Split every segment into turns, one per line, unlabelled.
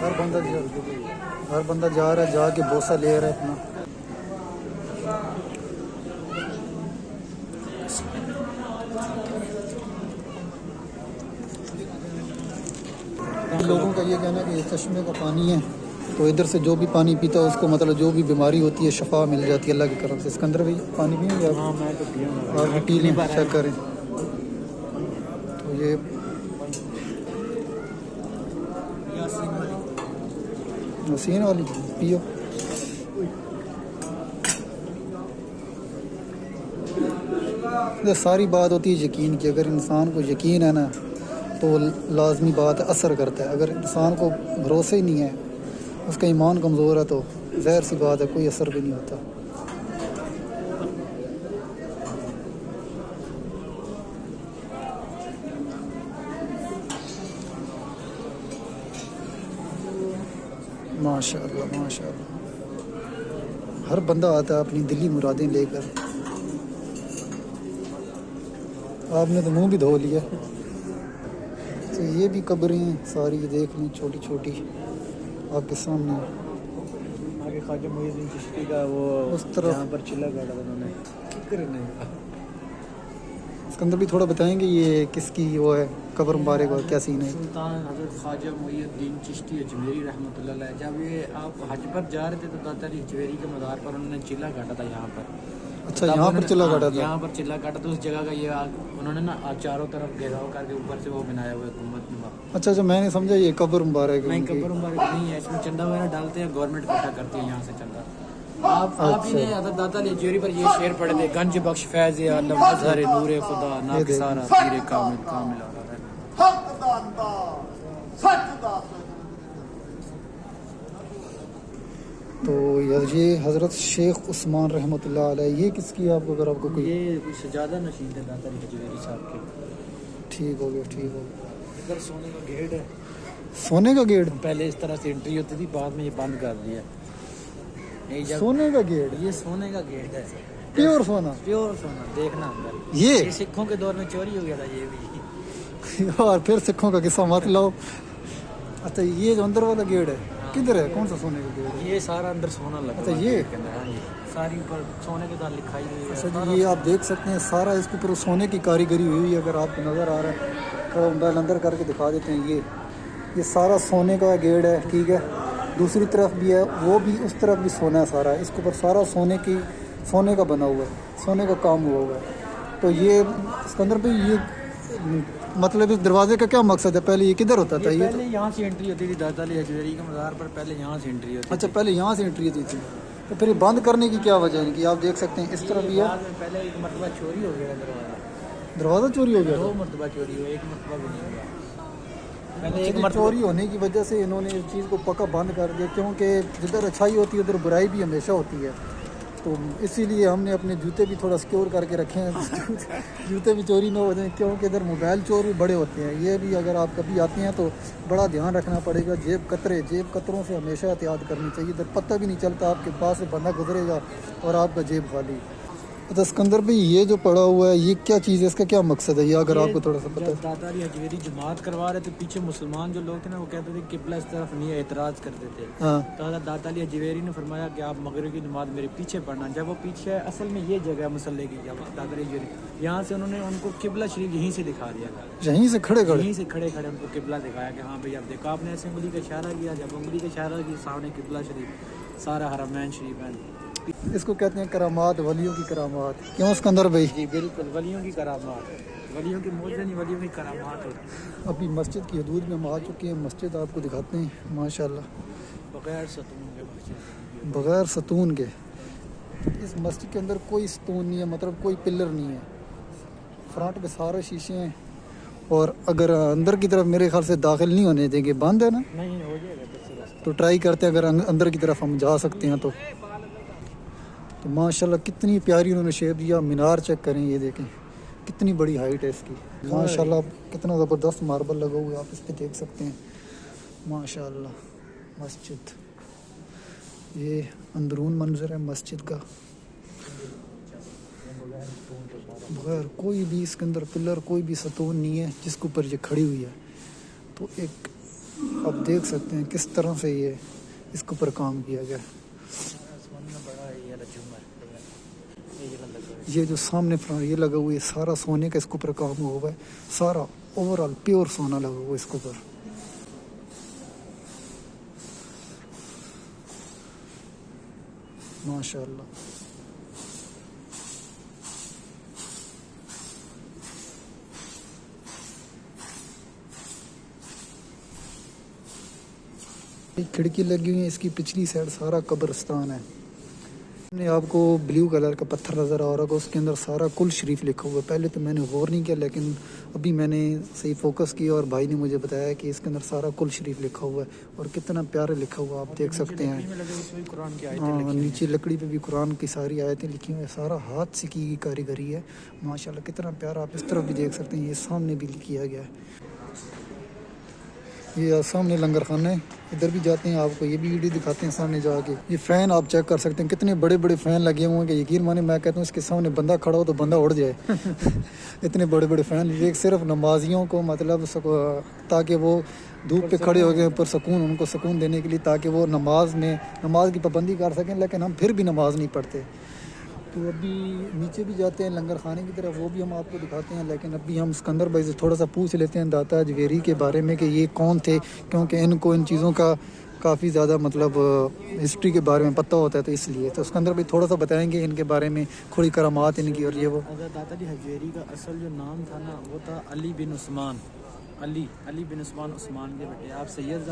ہر بندہ جا رہا ہے, جا کے بوسہ لے رہا ہے اپنا. لوگوں کا یہ کہنا ہے کہ یہ چشمے کا پانی ہے, تو ادھر سے جو بھی پانی پیتا ہے اس کو مطلب جو بھی بیماری ہوتی ہے شفا مل جاتی ہے اللہ کی کرم سے. اس کے اندر بھی پانی پئیں گے آپ؟
ہاں میں تو پیا ہوں.
آپ بھی پی لیں, چیک کریں. تو یہ حسین والی پیو. یہ ساری بات ہوتی ہے یقین کی. اگر انسان کو یقین ہے نا تو لازمی بات ہے اثر کرتا ہے. اگر انسان کو بھروسہ ہی نہیں ہے, اس کا ایمان کمزور ہے, تو ظاہر سی بات ہے کوئی اثر بھی نہیں ہوتا. ماشاء اللہ ماشاء اللہ. ہر بندہ آتا ہے اپنی دلی مرادیں لے کر. آپ نے تو منہ بھی دھو لیا. تو یہ بھی قبریں ساری دیکھ لیں چھوٹی چھوٹی آپ کے سامنے.
آگے خواجہ محی الدین چشتی کا وہ
اس طرف
یہاں پر چلا گاڑا تھا انہوں نے.
اس کے اندر بھی تھوڑا بتائیں گے یہ کس کی وہ ہے قبر مبارک اور کیا سین ہے؟
سلطان حضرت خواجہ محی الدین چشتی اجمیری رحمۃ اللہ علیہ. جب یہ آپ حج پر جا رہے تھے تو داتا علی اجمیری کے مزار پر انہوں نے چلا کاٹا تھا یہاں پر.
اچھا یہاں پر چلا کاٹا تھا.
یہاں پر چلا کاٹا تو اس جگہ کا یہ انہوں نے نا چاروں طرف گھیراؤ کر کے اوپر سے وہ بنایا ہوا ہے گنبد نما.
اچھا اچھا میں نے سمجھا یہ قبر مبارک ہے.
نہیں قبر مبارک نہیں ہے, اس میں چندہ وغیرہ ڈالتے ہیں, گورنمنٹ اکٹھا کرتی ہے یہاں سے چندہ. آپ ہی نے حضرت داتا علی اجمیری پر یہ شعر پڑھے تھے, گنج بخش فیض عالم اظہر نور خدا ناکسارا پیر کامل کامل.
تو یہ حضرت شیخ عثمان رحمۃ اللہ علیہ, یہ کس کی آپ کو اگر آپ کو کوئی؟
یہ سجادہ نشین تھے داتا علی اجمیری صاحب کے.
ٹھیک ہو گیا ٹھیک ہو گیا.
ادھر سونے کا گیٹ ہے.
سونے کا گیٹ؟
پہلے اس طرح سے انٹری ہوتی تھی, بعد میں یہ بند کر دیا.
سونے کا گیٹ؟
یہ سونے کا گیٹ ہے,
پیور سونا.
پیور سونا. دیکھنا اندر
یہ
سکھوں کے دور میں چوری ہو گیا تھا یہ بھی.
اور پھر سکھوں کا قصہ مت لاؤ. اچھا یہ جو اندر والا گیٹ ہے کدھر ہے, کون سا سونے کا گیٹ ہے؟
یہ سارا اندر سونا لگا.
اچھا یہ
ساری اوپر سونے کے ساتھ لکھائی ہوئی ہے.
اچھا جی یہ آپ دیکھ سکتے ہیں سارا اس کے اوپر سونے کی کاریگری ہوئی ہے. اگر آپ کو نظر آ رہا ہے تھوڑا موبائل اندر کر کے دکھا دیتے ہیں. یہ سارا سونے کا گیٹ ہے, ٹھیک ہے. دوسری طرف بھی ہے, وہ بھی اس طرف بھی سونا ہے سارا. اس کے اوپر سارا سونے کا بنا ہوا ہے, سونے کا کام ہوا ہوا ہے. تو یہ اس کے اندر بھی یہ مطلب اس دروازے کا کیا مقصد ہے؟ پہلے یہ کدھر ہوتا تھا؟ یہ
پہلے یہاں سے انٹری ہوتی تھی داتا علی اجمیری کے مزار پر, پہلے یہاں سے انٹری ہوتی.
اچھا پہلے یہاں سے انٹری ہوتی تھی. تو پھر یہ بند کرنے کی کیا وجہ ہے کہ آپ دیکھ سکتے ہیں اس طرف بھی ہے.
پہلے ایک مرتبہ چوری ہو گیا
دروازہ چوری ہو گیا.
2 مرتبہ چوری ہوا, ایک مرتبہ بھی نہیں ہوا. پہلے ایک
مرتبہ چوری ہونے کی وجہ سے انہوں نے اس چیز کو پکا بند کر دیا, کیونکہ جدھر اچھائی ہوتی ہے ادھر برائی بھی ہمیشہ ہوتی ہے. تو اسی لیے ہم نے اپنے جوتے بھی تھوڑا سکیور کر کے رکھے ہیں, جوتے بھی چوری نہ ہو جائیں, کیونکہ ادھر موبائل چور بھی بڑے ہوتے ہیں. یہ بھی اگر آپ کبھی آتے ہیں تو بڑا دھیان رکھنا پڑے گا. جیب کتروں سے ہمیشہ احتیاط کرنی چاہیے. ادھر پتہ بھی نہیں چلتا آپ کے پاس سے بندہ گزرے گا اور آپ کا جیب خالی. اچھا اسکندر بھائی یہ جو پڑا ہوا ہے یہ کیا چیز ہے, اس کا کیا مقصد ہے یہ اگر آپ کو تھوڑا سا پتہ ہے؟
داتا علی اجمیری جماعت کروا رہے تھے, پیچھے مسلمان جو لوگ تھے نا وہ کہتے تھے قبلہ اس طرف نہیں ہے, اعتراض کرتے تھے.
ہاں
تو حضرت داتا علی اجمیری نے فرمایا کہ آپ مغرب کی نماز میرے پیچھے پڑھنا. جب وہ پیچھے ہے, اصل میں یہ جگہ ہے مسلح کی, جب داتا علی اجمیری یہاں سے انہوں نے ان کو قبلہ شریف یہیں سے دکھا دیا تھا.
یہیں سے کھڑے
یہیں سے کھڑے ان کو قبلہ دکھایا کہ ہاں بھائی اب دیکھو. آپ نے ایسے انگلی کا اشارہ کیا, جب انگلی کا اشارہ کیا سامنے قبلہ شریف, سارا حرمین شریف ہے.
اس کو کہتے ہیں کرامات, ولیوں کی کرامات. کیوں اسکندر بھائی؟
جی بالکل, ولیوں کی کرامات, ولیوں کی موجیں نہیں, ولیوں کی کرامات ہوتی.
ابھی مسجد کی حدود میں ہم آ چکے ہیں. مسجد آپ کو دکھاتے ہیں ماشاءاللہ
بغیر ستون کے مسجد,
بغیر ستون کے. اس مسجد کے اندر کوئی ستون نہیں ہے, مطلب کوئی پلر نہیں ہے. فرنٹ پہ سارے شیشے ہیں, اور اگر اندر کی طرف میرے خیال سے داخل نہیں ہونے دیں گے, بند ہے نا,
نہیں ہو جائے گا
تو ٹرائی کرتے ہیں اگر اندر کی طرف ہم جا سکتے ہیں تو ماشاءاللہ کتنی پیاری انہوں نے شیپ دیا. مینار چیک کریں, یہ دیکھیں کتنی بڑی ہائٹ ہے اس کی ماشاءاللہ. کتنا زبردست ماربل لگا ہوا ہے, آپ اس پہ دیکھ سکتے ہیں ماشاءاللہ. مسجد یہ اندرون منظر ہے مسجد کا, بغیر کوئی بھی اس کے اندر پلر, کوئی بھی ستون نہیں ہے جس کے اوپر یہ کھڑی ہوئی ہے. تو ایک آپ دیکھ سکتے ہیں کس طرح سے یہ اس کے اوپر کام کیا گیا. یہ جو سامنے یہ لگا ہوا ہے سارا سونے کا اس کے اوپر کام ہوا ہے, سارا اوور آل پیور سونا لگا ہوا ہے اس کے اوپر. ماشاء اللہ. کھڑکی لگی ہوئی ہے, اس کی پچھلی سائڈ سارا قبرستان ہے. میں آپ کو بلیو کلر کا پتھر نظر آ رہا ہوگا, اس کے اندر سارا کل شریف لکھا ہوا ہے. پہلے تو میں نے غور نہیں کیا, لیکن ابھی میں نے صحیح فوکس کیا اور بھائی نے مجھے بتایا کہ اس کے اندر سارا کل شریف لکھا ہوا ہے, اور کتنا پیارا لکھا ہوا آپ دیکھ سکتے ہیں. ہاں, نیچے لکڑی پہ بھی قرآن کی ساری آیتیں لکھی ہوئی ہیں, سارا ہاتھ سے کی گئی کاریگری ہے ماشاءاللہ. کتنا پیارا, آپ اس طرف بھی دیکھ سکتے ہیں, یہ سامنے بھی کیا گیا ہے. یہ سامنے لنگر خانہ ہے, ادھر بھی جاتے ہیں, آپ کو یہ بھی ویڈیو دکھاتے ہیں سامنے جا کے. یہ فین آپ چیک کر سکتے ہیں, کتنے بڑے بڑے فین لگے ہوئے ہیں کہ یقین مانے میں کہتا ہوں اس کے سامنے بندہ کھڑا ہو تو بندہ اڑ جائے. اتنے بڑے بڑے فین, یہ صرف نمازیوں کو مطلب تاکہ وہ دھوپ پہ کھڑے ہو گئے پر سکون, ان کو سکون دینے کے لیے, تاکہ وہ نماز کی پابندی کر سکیں. لیکن ہم پھر بھی نماز نہیں پڑھتے. تو ابھی نیچے بھی جاتے ہیں لنگر خانے کی طرف, وہ بھی ہم آپ کو دکھاتے ہیں. لیکن ابھی ہم اسکندر بھائی سے تھوڑا سا پوچھ لیتے ہیں داتا اجویری کے بارے میں کہ یہ کون تھے, کیونکہ ان کو ان چیزوں کا کافی زیادہ مطلب ہسٹری کے بارے میں پتہ ہوتا ہے, تو اس لیے تو اسکندر بھائی تھوڑا سا بتائیں گے ان کے بارے میں, تھوڑی کرامات ان کی. اور یہ وہ
داتا جی اجویری کا اصل جو نام تھا نا, وہ تھا علی بن عثمان. علی بن عثمان کے بیٹے. آپ سید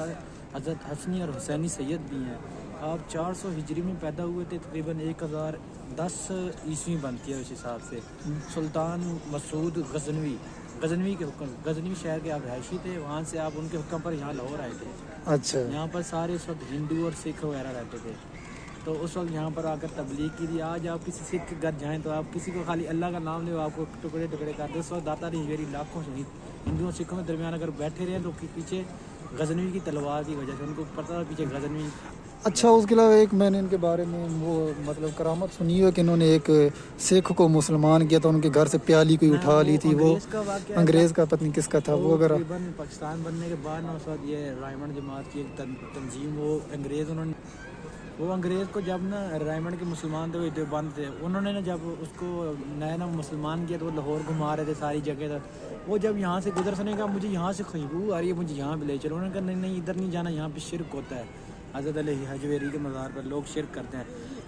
حضرت حسنی اور حسینی سید بھی ہیں. آپ 400 ہجری میں پیدا ہوئے تھے, تقریباً 1010 عیسوی بنتی ہے اس حساب سے. سلطان مسعود غزنوی کے حکم, غزنوی شہر کے آپ رہائشی تھے. وہاں سے آپ ان کے حکم پر یہاں لاہور آئے تھے.
اچھا,
یہاں پر سارے اس وقت ہندو اور سکھ وغیرہ رہتے تھے. تو اس وقت یہاں پر آ کر تبلیغ کی تھی. آج آپ کسی سکھ کے گھر جائیں تو آپ کسی کو خالی اللہ کا نام لے, آپ کو ٹکڑے ٹکڑے کر دیں. اس وقت داتا اجویری لاکھوں شہید ہندوؤں سکھوں کے درمیان اگر بیٹھے رہے تو پیچھے غزنوی کی تلوار کی وجہ سے ان کو پتہ تھا پیچھے غزنوی.
اچھا, اس کے علاوہ ایک میں نے ان کے بارے میں وہ مطلب کرامت سنی ہے کہ انہوں نے ایک سکھ کو مسلمان کیا تو ان کے گھر سے پیالی کوئی اٹھا لی تھی. وہ انگریز کا پتہ نہیں کس کا تھا وہ. اگر
پاکستان بننے کے بعد نا اس وقت یہ رائمنڈ جماعت کی ایک تنظیم, وہ انگریز کو جب نا رائمنڈ کے مسلمان تھے, وہ دیوبند تھے, انہوں نے نا جب اس کو نیا مسلمان کیا تو وہ لاہور گھما رہے تھے ساری جگہ تک. وہ جب یہاں سے گزر سنے کا مجھے یہاں سے خوشبو آ رہی ہے, مجھے یہاں بھی لے چلو. انہوں نے کہا نہیں ادھر نہیں جانا, یہاں پہ شرک ہوتا ہے. حضرت علی اجویری کے مزار پر لوگ شرک کرتے ہیں.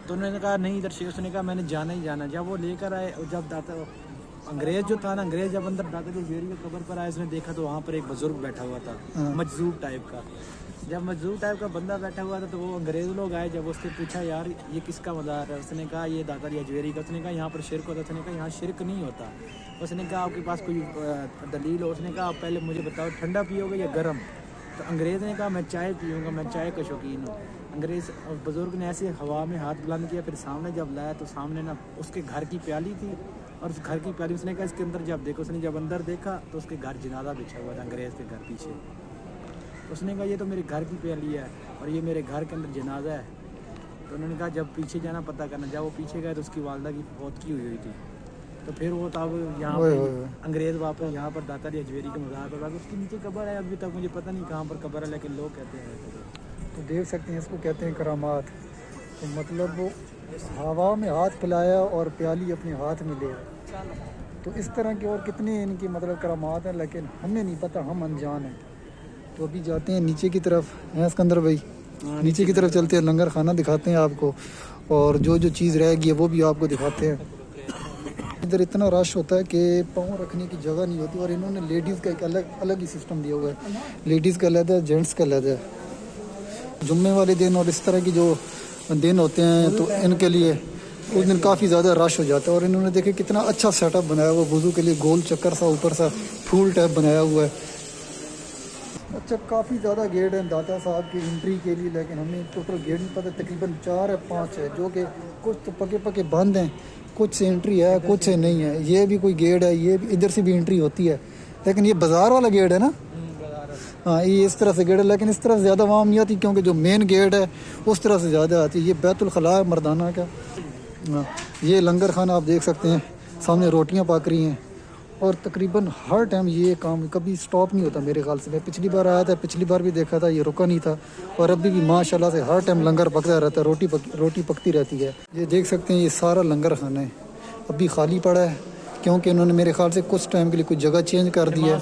تو انہوں نے کہا نہیں ادھر شرک. اس نے کہا میں نے جانا ہی جانا. جب وہ لے کر آئے, اور جب داتا انگریز جو تھا نا, انگریز جب اندر داتا اجویری کی قبر پر آئے, اس نے دیکھا تو وہاں پر ایک بزرگ بیٹھا ہوا تھا, مجذوب ٹائپ کا. جب مجذوب ٹائپ کا بندہ بیٹھا ہوا تھا تو وہ انگریز لوگ آئے. جب اس سے پوچھا یار یہ کس کا مزار ہے, اس نے کہا یہ داتا اجویری کا. اس نے کہا یہاں پر شرک ہوتا ہے. اس نے کہا یہاں شرک نہیں ہوتا. اس نے کہا آپ کے پاس کوئی دلیل ہو. اس نے کہا آپ پہلے مجھے بتاؤ ٹھنڈا پیو گے یا گرم. تو انگریز نے کہا میں چائے پیوں گا, میں چائے کا شوقین ہوں. انگریز بزرگ نے ایسے ہوا میں ہاتھ بلند کیا, پھر سامنے جب لایا تو سامنے نا اس کے گھر کی پیالی تھی, اور اس گھر کی پیالی اس نے کہا اس کے اندر جب دیکھو. اس نے جب اندر دیکھا تو اس کے گھر جنازہ بچھا ہوا تھا انگریز کے گھر پیچھے. اس نے کہا یہ تو میرے گھر کی پیالی ہے اور یہ میرے گھر کے اندر جنازہ ہے. تو انہوں نے کہا جب پیچھے جانا پتہ کرنا. جب وہ پیچھے گئے تو اس کی والدہ کی فوتگی ہوئی تھی. تو پھر وہ تب یہاں پہ انگریز واپس یہاں پر داتا اجویری کے مزار پر. اس کے نیچے قبر ہے, ابھی تک مجھے پتہ نہیں کہاں پر قبر ہے, لیکن لوگ کہتے ہیں.
تو دیکھ سکتے ہیں اس کو کہتے ہیں کرامات. تو مطلب وہ ہوا میں ہاتھ پھیلایا اور پیالی اپنے ہاتھ میں لیا. تو اس طرح کے اور کتنے ان کی مطلب کرامات ہیں, لیکن ہمیں نہیں پتہ, ہم انجان ہیں. تو ابھی جاتے ہیں نیچے کی طرف, ہیں اسکندر بھائی, نیچے کی طرف چلتے ہیں, لنگر خانہ دکھاتے ہیں آپ کو, اور جو جو چیز رہ گئی ہے وہ بھی آپ کو دکھاتے ہیں. ادھر اتنا رش ہوتا ہے کہ پاؤں رکھنے کی جگہ نہیں ہوتی, اور انہوں نے لیڈیز کا ایک الگ ہی سسٹم دیا ہوا ہے. لیڈیز کا علیحدہ ہے, جینٹس کا علیحدہ ہے. جمعے والے دن اور اس طرح کی جو دن ہوتے ہیں تو ان کے لیے اس دن کافی زیادہ رش ہو جاتا ہے. اور انہوں نے دیکھے کتنا اچھا سیٹ اپ بنایا ہوا وضو کے لیے, گول چکر سا اوپر سا پھول ٹائپ بنایا ہوا ہے. اچھا, کافی زیادہ گیٹ ہیں داتا صاحب کی انٹری کے لیے, لیکن ہمیں ٹوٹل گیٹ نہیں پتہ, تقریباً 4 یا 5 ہے, جو کہ کچھ تو پکے بند ہیں, کچھ سے انٹری ہے کچھ سے نہیں ہے. یہ بھی کوئی گیٹ ہے, یہ بھی ادھر سے بھی انٹری ہوتی ہے, لیکن یہ بازار والا گیٹ ہے نا. ہاں, یہ اس طرح سے گیٹ ہے, لیکن اس طرح سے زیادہ عوام نہیں آتی کیونکہ جو مین گیٹ ہے اس طرح سے زیادہ آتی ہے. یہ بیت الخلاء ہے مردانہ کا. ہاں, یہ لنگر خانہ آپ دیکھ سکتے ہیں, سامنے روٹیاں پک رہی ہیں, اور تقریباً ہر ٹائم یہ کام کبھی سٹاپ نہیں ہوتا میرے خیال سے. میں پچھلی بار آیا تھا, پچھلی بار بھی دیکھا تھا, یہ رکا نہیں تھا. اور ابھی بھی ماشاءاللہ سے ہر ٹائم لنگر پکتا رہتا ہے, روٹی پکتی رہتی ہے. یہ دیکھ سکتے ہیں, یہ سارا لنگر خانہ ہے ابھی خالی پڑا ہے, کیونکہ انہوں نے میرے خیال سے کچھ ٹائم کے لیے کچھ جگہ چینج کر دی ہے.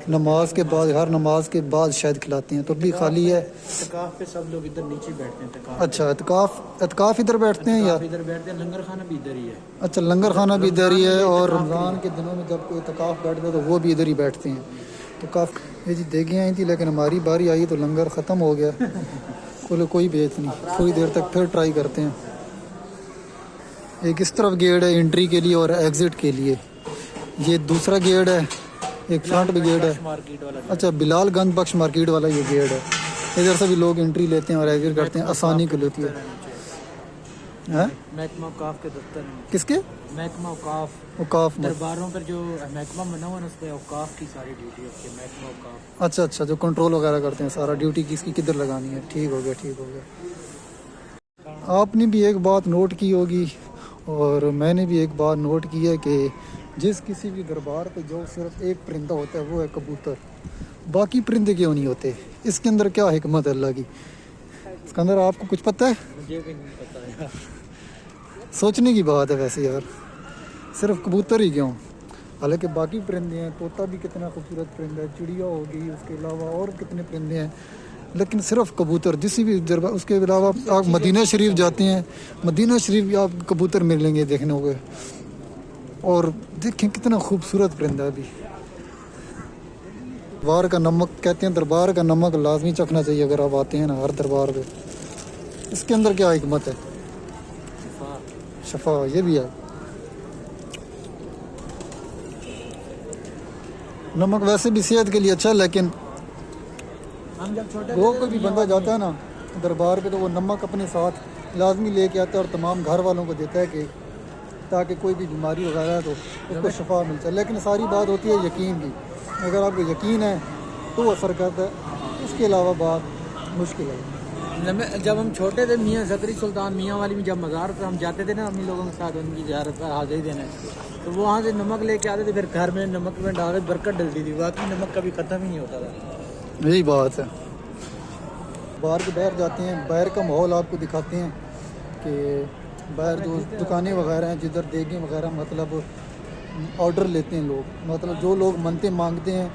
نماز کے بعد, ہر نماز کے بعد شاید کھلاتے ہیں, تو ابھی خالی ہے.
اعتکاف پہ سب لوگ ادھر نیچے بیٹھتے ہیں.
اچھا, اعتکاف ادھر بیٹھتے ہیں یا
ادھر بیٹھتے ہیں. لنگر خانہ بھی ادھر ہی ہے.
اچھا, لنگر خانہ بھی ادھر ہی ہے, اور رمضان کے دنوں میں جب کوئی اعتکاف بیٹھتا ہے تو وہ بھی ادھر ہی بیٹھتے ہیں. تو کافی جی دیکھیں آئی تھی, لیکن ہماری باری آئی تو لنگر ختم ہو گیا. کوئی بیت نہیں, تھوڑی دیر تک پھر ٹرائی کرتے ہیں. ایک اس طرف گیٹ ہے انٹری کے لیے اور ایگزٹ کے لیے, یہ دوسرا گیٹ ہے, ایک فرنٹ بھی گیٹ ہے. اچھا, بلال گنج بخش مارکیٹ والا یہ گیٹ ہے. ادھر سے بھی لوگ انٹری لیتے ہیں اور ایگزٹ کرتے ہیں, آسانی کے لیے.
محکمہ اوقاف کے دفتر ہیں.
کس کے؟
محکمہ
اوقاف میں
درباروں پر جو محکمہ بنا ہوا ہے اس پہ اوقاف کی ساری ڈیوٹی ہوتی ہے. محکمہ اوقاف.
اچھا, جو کنٹرول وغیرہ کرتے ہیں سارا, ڈیوٹی کس کی کدھر لگانی ہے. ٹھیک ہو گیا. آپ نے بھی ایک بات نوٹ کی ہوگی اور میں نے بھی ایک بات نوٹ کی ہے کہ جس کسی بھی دربار پہ جو صرف ایک پرندہ ہوتا ہے وہ ہے کبوتر. باقی پرندے کیوں نہیں ہوتے؟ اس کے اندر کیا حکمت ہے اللہ کی؟ اس کے اندر آپ کو کچھ پتہ ہے؟
مجھے بھی نہیں پتا ہے.
سوچنے کی بات ہے ویسے یار, صرف کبوتر ہی کیوں؟ حالانکہ باقی پرندے ہیں, طوطا بھی کتنا خوبصورت پرندہ ہے, چڑیا ہوگی, اس کے علاوہ اور کتنے پرندے ہیں, لیکن صرف کبوتر. جسی بھی دربار, اس کے علاوہ آپ مدینہ شریف جاتے ہیں, مدینہ شریف بھی آپ کبوتر ملیں گے دیکھنے ہوئے. اور دیکھیں کتنا خوبصورت پرندہ ہے. ابھی دربار کا نمک کہتے ہیں, دربار کا نمک لازمی چکھنا چاہیے اگر آپ آتے ہیں نا ہر دربار پہ. اس کے اندر کیا حکمت ہے؟ شفا, یہ بھی ہے. نمک ویسے بھی صحت کے لیے اچھا ہے, لیکن
ہم جب چھوٹے
وہ کوئی بھی بندہ جاتا ہے نا دربار پہ تو وہ نمک اپنے ساتھ لازمی لے کے آتا ہے اور تمام گھر والوں کو دیتا ہے کہ تاکہ کوئی بھی بیماری وغیرہ ہے تو اس کو شفا مل جائے. لیکن ساری بات ہوتی ہے یقین کی. اگر آپ کو یقین ہے تو وہ اثر کرتا ہے, اس کے علاوہ بات مشکل ہے.
جب ہم چھوٹے تھے, میاں زکری سلطان میاں والی میں جب مزار پہ ہم جاتے تھے نا امی لوگوں کے ساتھ ان کی زیارت پر حاضری دینے, تو وہ وہاں سے نمک لے کے آتے تھے, پھر گھر میں نمک میں ڈالے برکت ڈلتی تھی. واقعی نمک کبھی ختم ہی نہیں ہوتا تھا.
یہی بات ہے. باہر کے باہر جاتے ہیں, باہر کا ماحول آپ کو دکھاتے ہیں کہ باہر جو دکانیں وغیرہ ہیں جدھر دیگیں وغیرہ مطلب آرڈر لیتے ہیں لوگ, مطلب جو لوگ منتیں مانگتے ہیں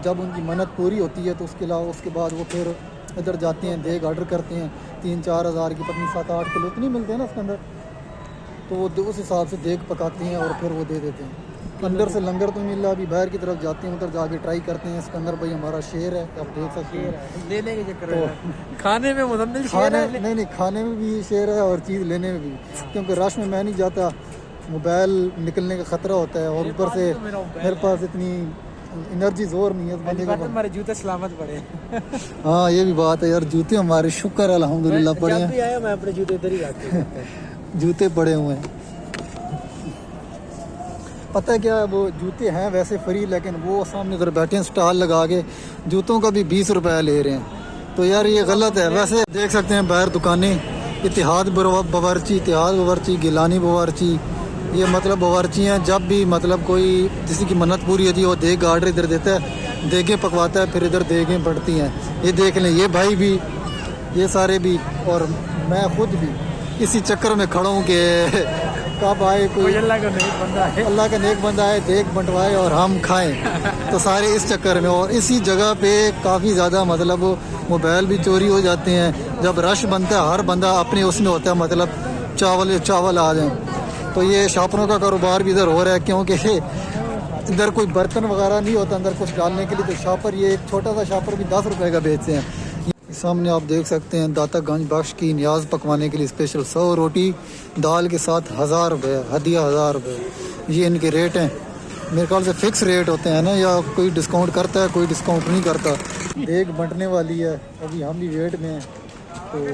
جب ان کی منت پوری ہوتی ہے تو اس کے بعد وہ پھر ادھر جاتے ہیں, دیگ آرڈر کرتے ہیں 3-4 ہزار کی, پتنی 7-8 کلو اتنی ملتے ہیں نا اس کے اندر, تو وہ اس حساب سے دیگ پکاتے ہیں اور پھر وہ دے دیتے ہیں. اندر سے لنگر تو مل رہا, ابھی باہر کی طرف جاتے ہیں, ادھر جا کے ٹرائی کرتے ہیں. اس کے اندر بھائی ہمارا شیر ہے, آپ دیکھ سکتے ہیں.
لینے کے چکر میں کھانے میں مزمل شیر ہے.
نہیں, کھانے میں بھی شیر ہے اور چیز لینے میں بھی, کیونکہ رش میں نہیں جاتا, موبائل نکلنے کا خطرہ ہوتا ہے, اور اوپر سے میرے پاس اتنی انرجی زور نہیں ہے بندے کا.
ہمارے جوتے سلامت پڑے.
ہاں یہ بھی بات ہے یار, جوتے ہمارے شکر الحمدللہ پڑے ہیں.
جب بھی آیا میں اپنے جوتے ادھر ہی رکھتا ہوں.
جوتے پڑے ہوئے ہیں. پتہ ہے کیا, وہ جوتے ہیں ویسے فری, لیکن وہ سامنے ادھر بیٹھے ہیں سٹال لگا کے, جوتوں کا بھی 20 روپے لے رہے ہیں. تو یار یہ غلط ہے. ویسے دیکھ سکتے ہیں باہر دکانیں, اتحاد باورچی, گیلانی باورچی, یہ مطلب باورچی ہیں. جب بھی مطلب کوئی کسی کی منت پوری ہوتی ہے وہ دیگ آرڈر ادھر دیتا ہے, دیگیں پکواتا ہے, پھر ادھر دیگیں پڑتی ہیں. یہ دیکھ لیں, یہ بھائی بھی, یہ سارے بھی, اور میں خود بھی اسی چکر میں کھڑا ہوں کہ کب آئے کوئی
اللہ کا
نیک بندہ آئے, دیگ بنٹوائے اور ہم کھائیں. تو سارے اس چکر میں, اور اسی جگہ پہ کافی زیادہ مطلب موبائل بھی چوری ہو جاتے ہیں. جب رش بنتا ہے ہر بندہ اپنے اس میں ہوتا ہے, مطلب چاول آ جائیں. تو یہ شاپروں کا کاروبار بھی ادھر ہو رہا ہے, کیونکہ ادھر کوئی برتن وغیرہ نہیں ہوتا اندر کچھ ڈالنے کے لیے, تو شاپر, یہ ایک چھوٹا سا شاپر بھی 10 روپے کا بیچتے ہیں. سامنے آپ دیکھ سکتے ہیں داتا گنج بخش کی نیاز پکوانے کے لیے اسپیشل 100 روٹی دال کے ساتھ 1000 روپے, ہدیہ 1000 روپے. یہ ان کے ریٹ ہیں, میرے خیال سے فکس ریٹ ہوتے ہیں نا, یا کوئی ڈسکاؤنٹ کرتا ہے کوئی ڈسکاؤنٹ نہیں کرتا. دیگ بنٹنے والی ہے, ابھی ہم بھی ویٹ میں ہیں. تو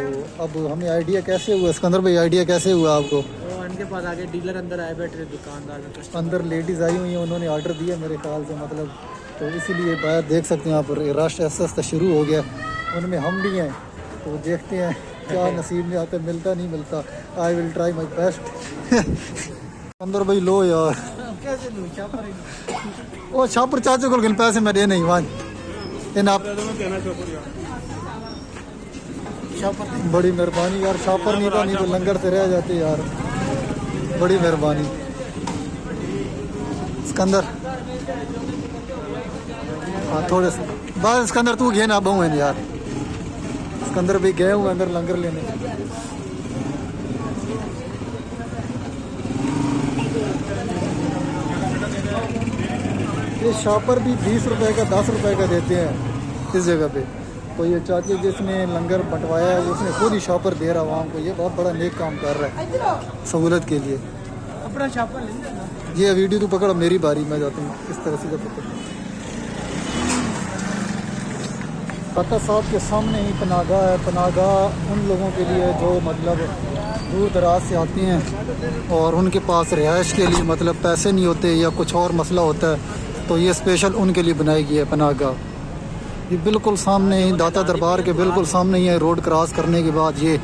اب ہمیں آئیڈیا کیسے ہوا, اسکندر بھائی آئیڈیا کیسے ہوا آپ کو؟
ان کے پاس آگے ڈیلر اندر آئے بیٹھے, دکاندار
اندر لیڈیز آئی ہوئی ہیں, انہوں نے آرڈر دیا میرے خیال سے, مطلب تو اسی لیے باہر دیکھ سکتے ہیں آپ رش ایسا شروع ہو گیا. ان میں ہم بھی ہیں, تو دیکھتے ہیں کیا نصیب میں آتا ہے, ملتا نہیں ملتا. آئی ول ٹرائی مائی بیسٹ. اندر بھائی لو یار,
کیسے
وہ شاپر چاچو کو لیکن پیسے میں دے نہیں ون ان آپ بڑی مہربانی یار شاپر نہیں تھا نہیں تو لنگر سے رہ جاتے یار بڑی مہربانی اسکندر ہاں تھوڑے سے بس اسکندر تو گئے نا بہو ہیں یار اسکندر بھی گئے ہوئے اندر لنگر لینے یہ شاپر بھی 20 روپے کا 10 روپے کا دیتے ہیں اس جگہ پہ تو یہ چاچی جس نے لنگر بنٹوایا ہے اس نے خود ہی شاپر دے رہا عوام کو یہ بہت بڑا نیک کام کر رہا ہے سہولت کے لیے
اپنا شاپر لے لینا
یہ ویڈیو تو پکڑا میری باری میں جاتا ہوں اس طرح سے پکڑ فتح صاحب کے سامنے ہی پناہ گاہ ہے پناہ گاہ ان لوگوں کے لیے جو مطلب دور دراز سے آتے ہیں اور ان کے پاس رہائش کے لیے مطلب پیسے نہیں ہوتے یا کچھ اور مسئلہ ہوتا ہے تو یہ اسپیشل ان کے لیے بنائی گئی ہے پناہ گاہ یہ بالکل سامنے ہی داتا دربار کے بالکل سامنے ہی ہے روڈ کراس کرنے کے بعد یہ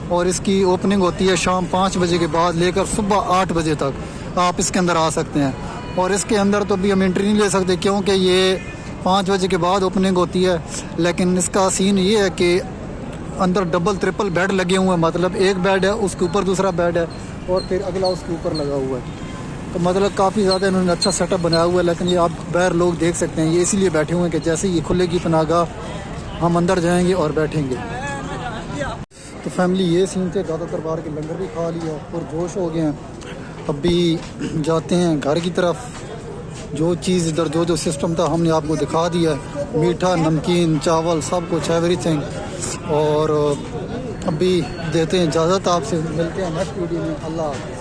اور اس کی اوپننگ ہوتی ہے شام 5 بجے کے بعد لے کر صبح 8 بجے تک آپ اس کے اندر آ سکتے ہیں اور اس کے اندر تو بھی ہم انٹری نہیں لے سکتے کیونکہ یہ 5 بجے کے بعد اوپننگ ہوتی ہے لیکن اس کا سین یہ ہے کہ اندر ڈبل ٹرپل بیڈ لگے ہوئے ہیں مطلب ایک بیڈ ہے اس کے اوپر دوسرا بیڈ ہے اور پھر اگلا اس کے اوپر لگا ہوا ہے تو مطلب کافی زیادہ انہوں نے اچھا سیٹ اپ بنایا ہوا ہے لیکن یہ آپ باہر لوگ دیکھ سکتے ہیں یہ اسی لیے بیٹھے ہوئے ہیں کہ جیسے یہ کھلے کی پناہ گاہ ہم اندر جائیں گے اور بیٹھیں گے تو فیملی یہ سین تھے داتا دربار کے لنگر بھی کھا لیا پر جوش ہو گئے ہیں اب بھی جاتے ہیں گھر کی طرف جو چیز ادھر جو سسٹم تھا ہم نے آپ کو دکھا دیا ہے میٹھا نمکین چاول سب کچھ ایوری تھنگ اور ابھی دیتے ہیں اجازت آپ سے ملتے ہیں نیکسٹ ویڈیو میں اللہ حافظ